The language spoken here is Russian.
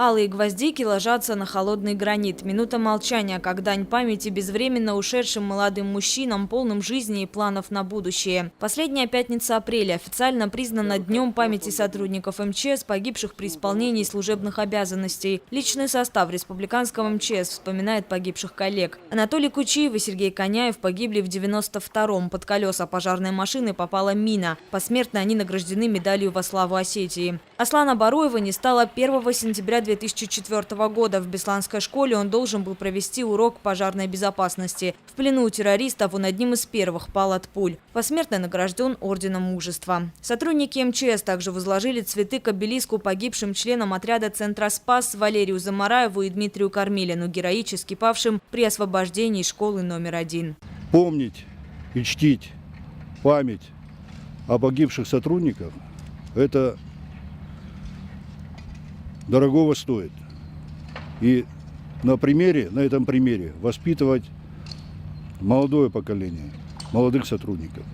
Алые гвоздики ложатся на холодный гранит. Минута молчания, как дань памяти безвременно ушедшим молодым мужчинам, полным жизни и планов на будущее. Последняя пятница апреля официально признана Днем памяти сотрудников МЧС, погибших при исполнении служебных обязанностей. Личный состав республиканского МЧС вспоминает погибших коллег. Анатолий Кучиев и Сергей Коняев погибли в 92-м. Под колеса пожарной машины попала мина. Посмертно они награждены медалью во славу Осетии. Аслана Бароева не стало 1 сентября 2004 года. В Бесланской школе он должен был провести урок пожарной безопасности. В плену у террористов он одним из первых пал от пуль. Посмертно награжден орденом мужества. Сотрудники МЧС также возложили цветы к обелиску погибшим членам отряда Центра Спас Валерию Замараеву и Дмитрию Кормилину, героически павшим при освобождении школы номер 1. Помнить и чтить память о погибших сотрудниках – это дорогого стоит. И на этом примере воспитывать молодое поколение, молодых сотрудников.